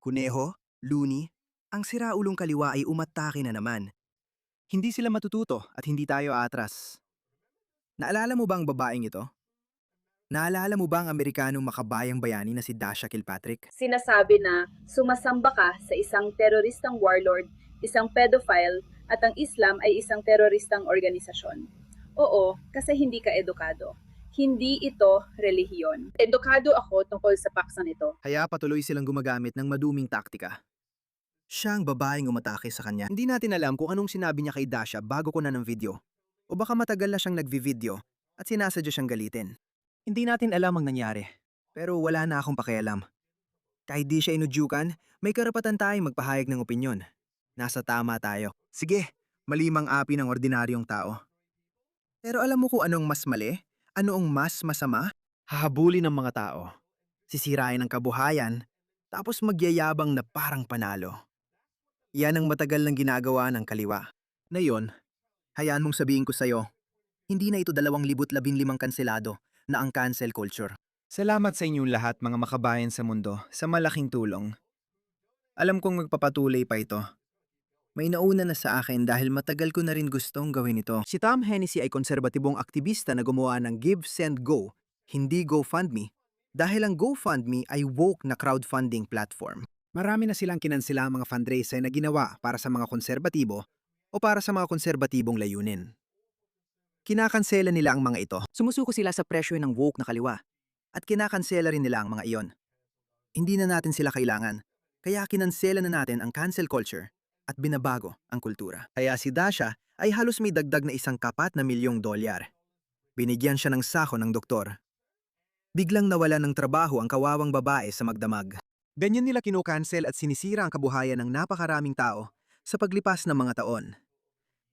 Kuneho, Luni, ang siraulong kaliwa ay umatake na naman. Hindi sila matututo at hindi tayo atras. Naalala mo ba ang babaeng ito? Naalala mo ba ang Amerikanong makabayang bayani na si Dasha Kilpatrick? Sinasabi na sumasamba ka sa isang teroristang warlord, isang pedophile, at ang Islam ay isang teroristang organisasyon. Oo, kasi hindi ka edukado. Hindi ito relihiyon. Edukado ako tungkol sa paksa nito. Kaya patuloy silang gumagamit ng maduming taktika. Siya ang babaeng umatake sa kanya. Hindi natin alam kung anong sinabi niya kay Dasha bago ko na ng video. O baka matagal na siyang nagvi-video at sinasadya siyang galitin. Hindi natin alam ang nangyari. Pero wala na akong pakialam. Kahit di siya inudyukan, may karapatan tayong magpahayag ng opinyon. Nasa tama tayo. Sige, malimang api ng ordinaryong tao. Pero alam mo kung anong mas mali? Ano ang mas masama? Hahabulin ng mga tao. Sisirain ang kabuhayan, tapos magyayabang na parang panalo. Yan ang matagal nang ginagawa ng kaliwa. Ngayon, hayaan mong sabihin ko sa'yo, hindi na ito 2015 kanselado na ang cancel culture. Salamat sa inyong lahat mga makabayan sa mundo sa malaking tulong. Alam kong magpapatuloy pa ito. May nauna na sa akin dahil matagal ko na rin gustong gawin ito. Si Tom Hennessy ay konserbatibong aktivista na gumawa ng Give, Send, Go, hindi GoFundMe, dahil ang GoFundMe ay woke na crowdfunding platform. Marami na silang kinansila ang mga fundraiser na ginawa para sa mga konserbatibo o para sa mga konserbatibong layunin. Kinakansela nila ang mga ito. Sumusuko sila sa presyo ng woke na kaliwa at kinakansela rin nila ang mga iyon. Hindi na natin sila kailangan, kaya kinansela na natin ang cancel culture at binabago ang kultura. Kaya si Dasha ay halos may dagdag na $1 4 milyong. Binigyan siya ng sako ng doktor. Biglang nawala ng trabaho ang kawawang babae sa magdamag. Ganyan nila kinukansel at sinisira ang kabuhayan ng napakaraming tao sa paglipas ng mga taon.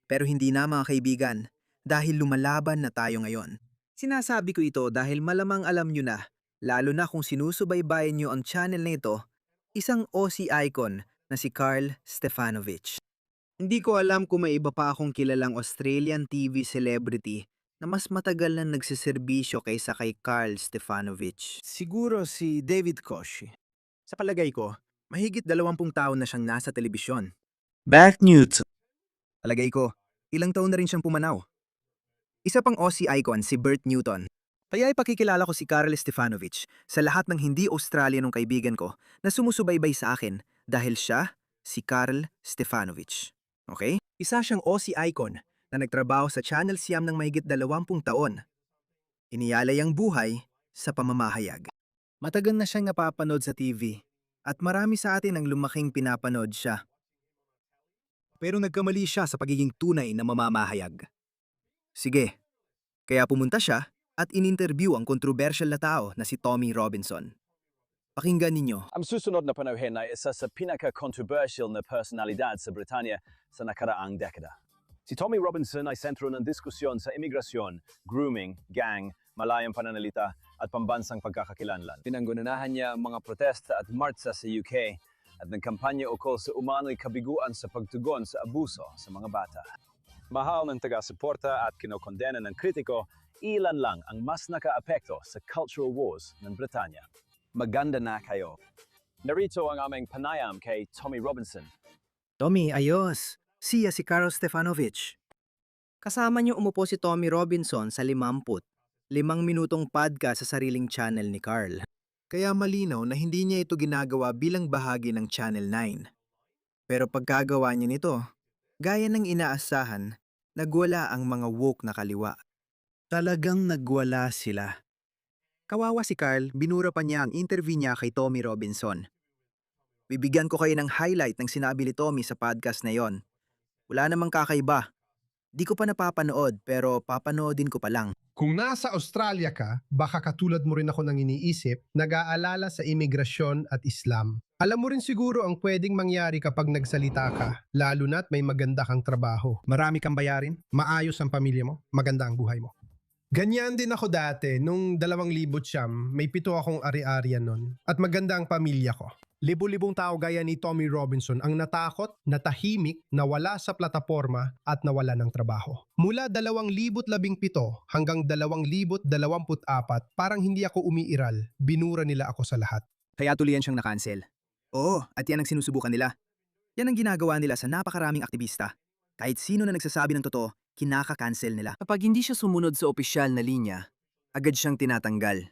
Pero hindi na mga kaibigan, dahil lumalaban na tayo ngayon. Sinasabi ko ito dahil malamang alam nyo na, lalo na kung sinusubaybayan nyo ang channel na ito, isang Aussie icon na si Carl Stefanovic. Hindi ko alam kung may iba pa akong kilalang Australian TV celebrity na mas matagal na nagsiservisyo kaysa kay Carl Stefanovic. Siguro si David Koch. Sa palagay ko, mahigit 20 taon na siyang nasa telebisyon. Back Newt. Palagay ko, ilang taon na rin siyang pumanaw. Isa pang Aussie icon si Bert Newton. Kaya ipakikilala ko si Carl Stefanovic sa lahat ng hindi Australianong kaibigan ko na sumusubaybay sa akin dahil siya si Carl Stefanovic. Okay? Isa siyang Aussie icon na nagtrabaho sa Channel Siam ng mahigit 20 taon. Iniyalay ang buhay sa pamamahayag. Matagal na siyang napapanood sa TV at marami sa atin ang lumaking pinapanood siya. Pero nagkamali siya sa pagiging tunay na mamamahayag. Sige, kaya pumunta siya at in-interview ang kontrobersyal na tao na si Tommy Robinson. Pakinggan ninyo. Ang susunod na panahon ay isa sa pinaka-controversial na personalidad sa Britanya sa nakaraang dekada. Si Tommy Robinson ay sentro ng diskusyon sa imigrasyon, grooming, gang, malayang pananalita at pambansang pagkakakilanlan. Pinangunahan niya ang mga protesta at martsa sa UK at nagkampanya ukol sa umano'y kabiguan sa pagtugon sa abuso sa mga bata. Mahal ng taga-suporta at kinokondena ng kritiko, ilan lang ang mas nakaapekto sa cultural wars ng Britanya. Maganda na kayo. Narito ang aming panayam kay Tommy Robinson. Tommy, ayos. Siya si Carl Stefanovic. Kasama niyo umupo si Tommy Robinson sa 5 minutong podcast sa sariling channel ni Carl. Kaya malinaw na hindi niya ito ginagawa bilang bahagi ng Channel 9. Pero pagkagawa niya nito, gaya ng inaasahan, nagwala ang mga woke na kaliwa. Talagang nagwala sila. Kawawa si Carl, binura pa niya ang interview niya kay Tommy Robinson. Bibigyan ko kayo ng highlight ng sinabi ni Tommy sa podcast na yon. Wala namang kakaiba. Di ko pa napapanood pero papanoodin ko pa lang. Kung nasa Australia ka, baka katulad mo rin ako nang iniisip, nag-aalala sa imigrasyon at Islam. Alam mo rin siguro ang pwedeng mangyari kapag nagsalita ka, lalo na't may maganda kang trabaho. Marami kang bayarin? Maayos ang pamilya mo, maganda ang buhay mo. Ganyan din ako dati, nung 2009, may 7 akong ari-arian nun, at maganda ang pamilya ko. Libo-libong tao gaya ni Tommy Robinson ang natakot, natahimik, nawala sa plataporma at nawala ng trabaho. Mula 2017 hanggang 2024, parang hindi ako umiiral, binura nila ako sa lahat. Kaya tulian siyang na-cancel. Oo, at yan ang sinusubukan nila. Yan ang ginagawa nila sa napakaraming aktivista. Kahit sino na nagsasabi ng totoo, kinaka-cancel nila. Kapag hindi siya sumunod sa opisyal na linya, agad siyang tinatanggal.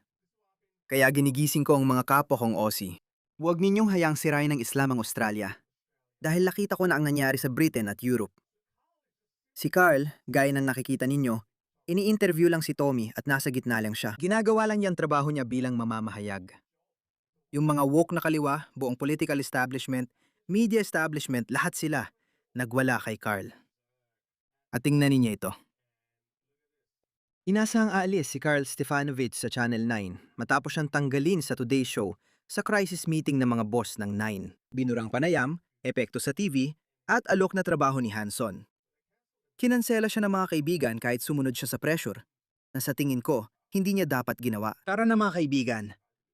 Kaya ginigising ko ang mga kapwa kong Aussie. Huwag ninyong hayang sirain ng Islam ang Australia. Dahil nakita ko na ang nangyari sa Britain at Europe. Si Carl, gaya ng nakikita ninyo, ini-interview lang si Tommy at nasa gitna lang siya. Ginagawa lang niyang trabaho niya bilang mamamahayag. Yung mga woke na kaliwa, buong political establishment, media establishment, lahat sila nagwala kay Carl. At tingnan ninyo ito. Inasahang aalis si Carl Stefanovich sa Channel 9 matapos siyang tanggalin sa Today Show sa crisis meeting ng mga boss ng 9. Binurang panayam, epekto sa TV, at alok na trabaho ni Hanson. Kinansela siya ng mga kaibigan kahit sumunod siya sa pressure, na sa tingin ko, hindi niya dapat ginawa. Tara na mga kaibigan,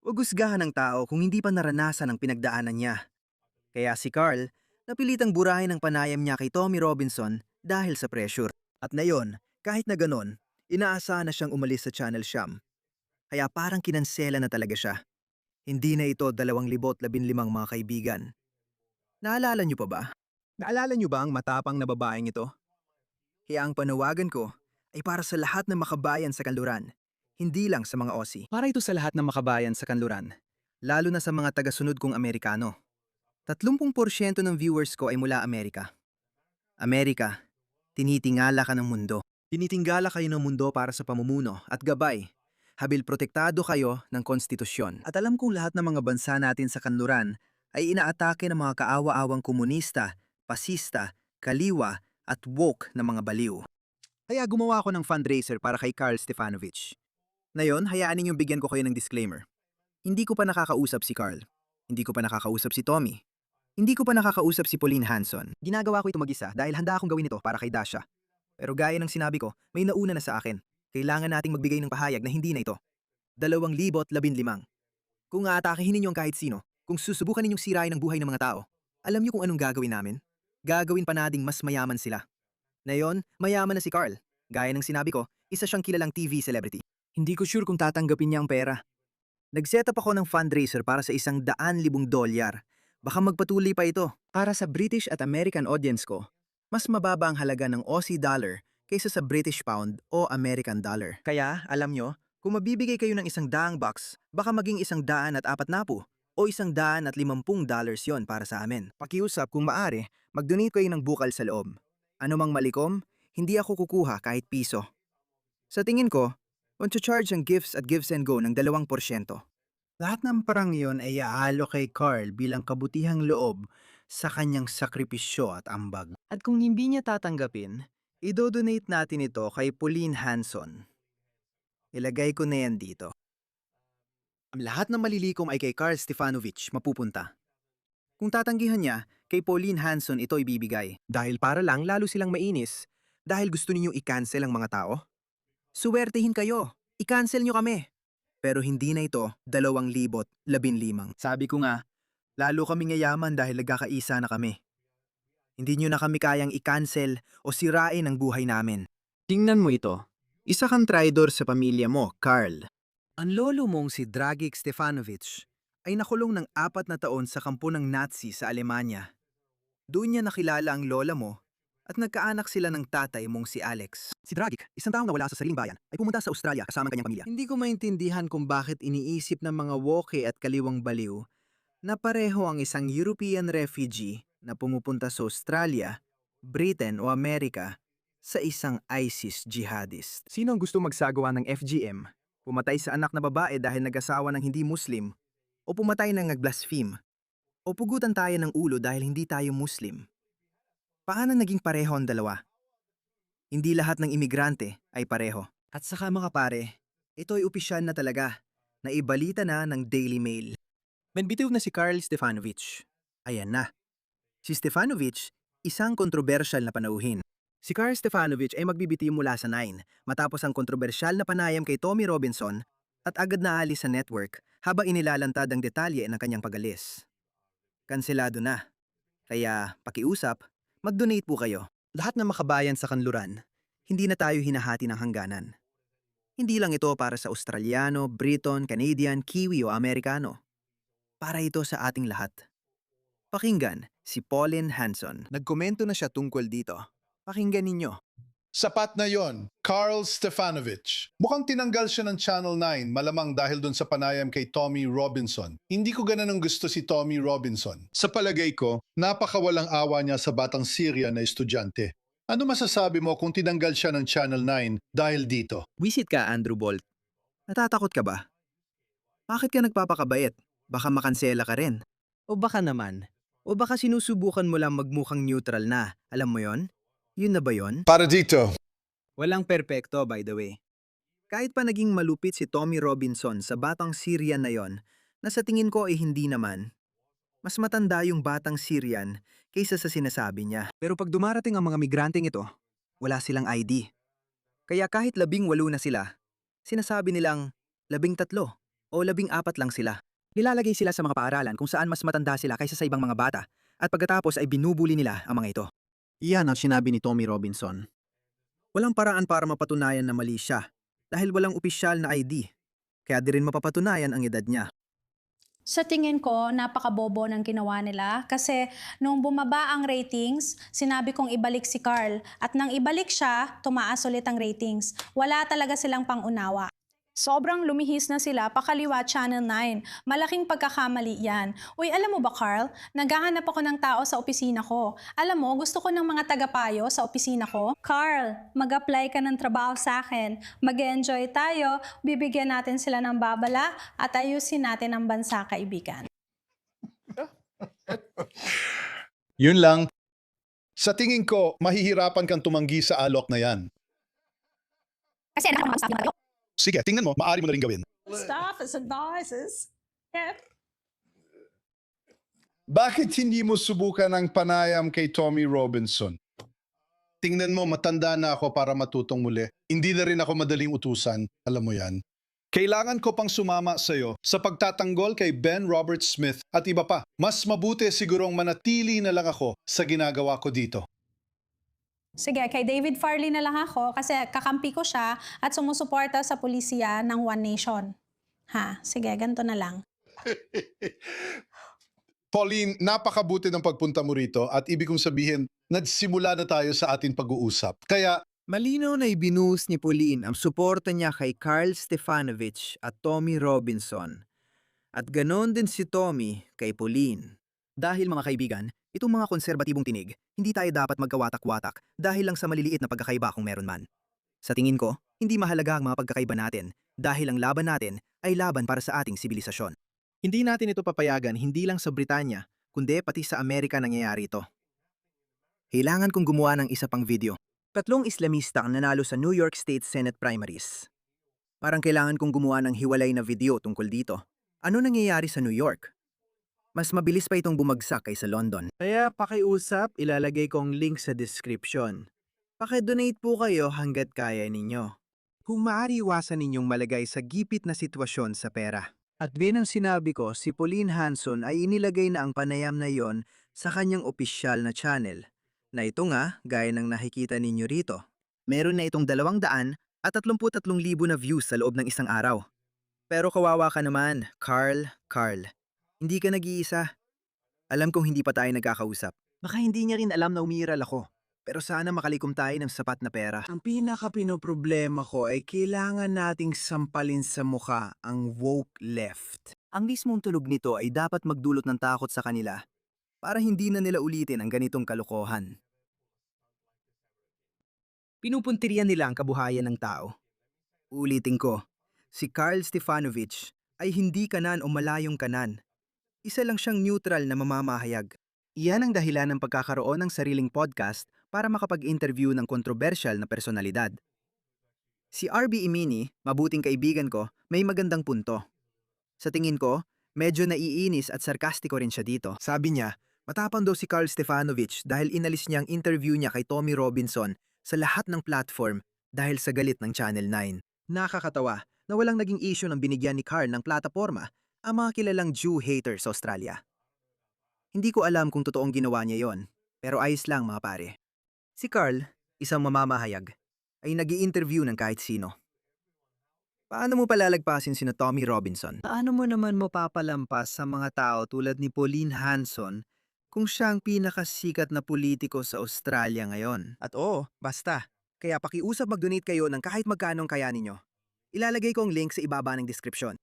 huwag husgahan ng tao kung hindi pa naranasan ang pinagdaanan niya. Kaya si Carl, napilitang burahin ang panayam niya kay Tommy Robinson dahil sa pressure. At ngayon, kahit na ganon, inaasahan na siyang umalis sa Channel Siyam. Kaya parang kinansela na talaga siya. Hindi na ito 2015 mga kaibigan. Naalala niyo pa ba? Naalala niyo ba ang matapang na babaeng ito? Kaya ang panawagan ko ay para sa lahat ng makabayan sa kanluran, hindi lang sa mga Aussie. Para ito sa lahat ng makabayan sa kanluran, lalo na sa mga tagasunod kong Amerikano. 30% ng viewers ko ay mula Amerika. Amerika, tinitingala ka ng mundo. Tinitinggala kayo ng mundo para sa pamumuno at gabay. Habil protektado kayo ng konstitusyon. At alam kong lahat ng mga bansa natin sa kanluran ay inaatake ng mga kaawa-awang komunista, pasista, kaliwa at woke na mga baliw. Kaya gumawa ako ng fundraiser para kay Carl Stefanovich. Ngayon, hayaan ninyong bigyan ko kayo ng disclaimer. Hindi ko pa nakakausap si Carl. Hindi ko pa nakakausap si Tommy. Hindi ko pa nakakausap si Pauline Hanson. Ginagawa ko ito mag-isa dahil handa akong gawin ito para kay Dasha. Pero gaya ng sinabi ko, may nauna na sa akin. Kailangan nating magbigay ng pahayag na hindi na ito. 2015. Kung aatakihin ninyo ang kahit sino, kung susubukan ninyong sirain ang buhay ng mga tao, alam niyo kung anong gagawin namin? Gagawin pa nating mas mayaman sila. Ngayon, mayaman na si Carl. Gaya ng sinabi ko, isa siyang kilalang TV celebrity. Hindi ko sure kung tatanggapin niya ang pera. Nag-set up ako ng fundraiser para sa $100,000. Baka magpatuloy pa ito. Para sa British at American audience ko, mas mababa ang halaga ng Aussie dollar kaysa sa British pound o American dollar. Kaya, alam nyo, kung mabibigay kayo ng $100, baka maging $140 o $150 yon para sa amin. Pakiusap kung maaari, mag-donate kayo ng bukal sa loob. Ano mang malikom, hindi ako kukuha kahit piso. Sa tingin ko, charge ang gifts at gives and go ng 2%. Lahat ng parang iyon ay aalo kay Carl bilang kabutihang loob sa kanyang sakripisyo at ambag. At kung hindi niya tatanggapin, idodonate natin ito kay Pauline Hanson. Ilagay ko na yan dito. Ang lahat ng malilikom ay kay Carl Stefanovich mapupunta. Kung tatanggihan niya, kay Pauline Hanson ito ibibigay. Dahil para lang lalo silang mainis, dahil gusto ninyong i-cancel ang mga tao? Suwertehin kayo, i-cancel nyo kami. Pero hindi na ito 2015. Sabi ko nga, lalo kami ngayaman dahil nagkakaisa na kami. Hindi nyo na kami kayang i-cancel o sirain ang buhay namin. Tingnan mo ito. Isa kang traidor sa pamilya mo, Carl. Ang lolo mong si Dragic Stefanovich ay nakulong ng 4 na taon sa kampo ng Nazi sa Alemanya. Doon niya nakilala ang lola mo at nagkaanak sila ng tatay mong si Alex. Si Dragic, isang taong nawala sa sariling bayan, ay pumunta sa Australia kasama ang kanyang pamilya. Hindi ko maintindihan kung bakit iniisip ng mga woke at kaliwang baliw na pareho ang isang European refugee na pumupunta sa Australia, Britain o Amerika sa isang ISIS jihadist. Sino ang gusto magsagawa ng FGM? Pumatay sa anak na babae dahil nag-asawa ng hindi Muslim? O pumatay ng nag-blaspheme? O pugutan tayo ng ulo dahil hindi tayo Muslim? Paano naging pareho ang dalawa? Hindi lahat ng imigrante ay pareho. At saka mga pare, ito ay opisyal na talaga, na ibalita na ng Daily Mail. Bitiw na si Carl Stefanovich. Ayan na. Si Stefanovich, isang kontrobersyal na panauhin. Si Carl Stefanovich ay magbibitiw mula sa 9 matapos ang kontrobersyal na panayam kay Tommy Robinson at agad na alis sa network habang inilalantad ang detalye ng kanyang pag-alis. Kanselado na. Kaya, pakiusap, mag-donate po kayo. Lahat ng makabayan sa kanluran, hindi na tayo hinahati ng hangganan. Hindi lang ito para sa Australiano, Briton, Canadian, Kiwi o Amerikano. Para ito sa ating lahat. Pakinggan, si Pauline Hanson. Nagkomento na siya tungkol dito. Pakinggan ninyo. Sapat na yon, Carl Stefanovich. Mukhang tinanggal siya ng Channel 9, malamang dahil dun sa panayam kay Tommy Robinson. Hindi ko ganun ang gusto si Tommy Robinson. Sa palagay ko, napakawalang awa niya sa batang Syrian na estudyante. Ano masasabi mo kung tinanggal siya ng Channel 9 dahil dito? Wisit ka, Andrew Bolt. Natatakot ka ba? Bakit ka nagpapakabait? Baka makansela ka rin. O baka naman. O baka sinusubukan mo lang magmukhang neutral na. Alam mo yon? Yun na ba yon? Para dito. Walang perpekto, by the way. Kahit pa naging malupit si Tommy Robinson sa batang Syrian na yon, na sa tingin ko ay hindi naman. Mas matanda yung batang Syrian kaysa sa sinasabi niya. Pero pag dumarating ang mga migranteng ito, wala silang ID. Kaya kahit 18 na sila, sinasabi nilang 13 o 14 lang sila. Nilalagay sila sa mga paaralan kung saan mas matanda sila kaysa sa ibang mga bata at pagkatapos ay binubuli nila ang mga ito. Iyan ang sinabi ni Tommy Robinson. Walang paraan para mapatunayan na mali siya dahil walang opisyal na ID. Kaya di rin mapapatunayan ang edad niya. Sa tingin ko, napakabobo ng ginawa nila kasi nung bumaba ang ratings, sinabi kong ibalik si Carl at nang ibalik siya, tumaas ulit ang ratings. Wala talaga silang pangunawa. Sobrang lumihis na sila pakaliwa Channel 9. Malaking pagkakamali yan. Uy, alam mo ba Carl? Naghahanap ako ng tao sa opisina ko. Alam mo, gusto ko ng mga tagapayo sa opisina ko. Carl, mag-apply ka ng trabaho sa akin. Mag-enjoy tayo, bibigyan natin sila ng babala at ayusin natin ang bansa, kaibigan. Yun lang. Sa tingin ko, mahihirapan kang tumanggi sa alok na yan. Kasi ano ang mga Sige, tingnan mo, maaari mo na rin gawin. staff as advisors. Yeah. Bakit hindi mo subukan ang panayam kay Tommy Robinson? Tingnan mo, matanda na ako para matutong muli. Hindi na rin ako madaling utusan, alam mo yan. Kailangan ko pang sumama sa'yo sa pagtatanggol kay Ben Robert Smith at iba pa. Mas mabuti sigurong manatili na lang ako sa ginagawa ko dito. Sige, kay David Farley na lang ako kasi kakampi ko siya at sumusuporta sa pulisya ng One Nation. Ha, sige, ganito na lang. Pauline, napakabuti ng pagpunta mo rito at ibig kong sabihin, nagsimula na tayo sa ating pag-uusap. Kaya, Malinaw na ibinuhos ni Pauline ang suporta niya kay Carl Stefanovich at Tommy Robinson. At ganon din si Tommy kay Pauline. Dahil mga kaibigan, itong mga konserbatibong tinig, hindi tayo dapat magkawatak-watak dahil lang sa maliliit na pagkakaiba kung meron man. Sa tingin ko, hindi mahalaga ang mga pagkakaiba natin dahil ang laban natin ay laban para sa ating sibilisasyon. Hindi natin ito papayagan hindi lang sa Britanya, kundi pati sa Amerika nangyayari ito. Kailangan kong gumawa ng isa pang video. 3 Islamista ang nanalo sa New York State Senate primaries. Parang kailangan kong gumawa ng hiwalay na video tungkol dito. Ano nangyayari sa New York? Mas mabilis pa itong bumagsak kaysa London. Kaya pakiusap, ilalagay kong link sa description. Paki-donate po kayo hanggat kaya ninyo. Kung maaari iwasan ninyong malagay sa gipit na sitwasyon sa pera. At din ang sinabi ko, si Pauline Hanson ay inilagay na ang panayam na yon sa kanyang opisyal na channel. Na ito nga, gaya ng nakikita ninyo rito. Meron na itong 233,000 na views sa loob ng isang araw. Pero kawawa ka naman, Carl. Hindi ka nag-iisa. Alam kong hindi pa tayo nagkakausap. Baka hindi niya rin alam na umiiral ako. Pero sana makalikom tayo ng sapat na pera. Ang pinaka-pinoproblema ko ay kailangan nating sampalin sa mukha ang woke left. Ang mismong tulog nito ay dapat magdulot ng takot sa kanila para hindi na nila ulitin ang ganitong kalokohan. Pinupuntirian nila ang kabuhayan ng tao. Ulitin ko, si Carl Stefanovich ay hindi kanan o malayong kanan. Isa lang siyang neutral na mamamahayag. Iyan ang dahilan ng pagkakaroon ng sariling podcast para makapag-interview ng kontrobersyal na personalidad. Si RB Imini, mabuting kaibigan ko, may magandang punto. Sa tingin ko, medyo naiinis at sarkastiko rin siya dito. Sabi niya, matapang daw si Carl Stefanovich dahil inalis niya ang interview niya kay Tommy Robinson sa lahat ng platform dahil sa galit ng Channel 9. Nakakatawa na walang naging issue ng binigyan ni Carl ng plataporma ang mga kilalang Jew hater sa Australia. Hindi ko alam kung totoong ginawa niya yon, pero ayos lang mga pare. Si Carl, isang mamamahayag, ay nag-i-interview ng kahit sino. Paano mo palalagpasin sina Tommy Robinson? Paano mo naman mapapalampas sa mga tao tulad ni Pauline Hanson kung siya ang pinakasikat na politiko sa Australia ngayon. At oo, basta. Kaya pakiusap mag-donate kayo ng kahit magkano ang kaya ninyo. Ilalagay ko ang link sa ibaba ng description.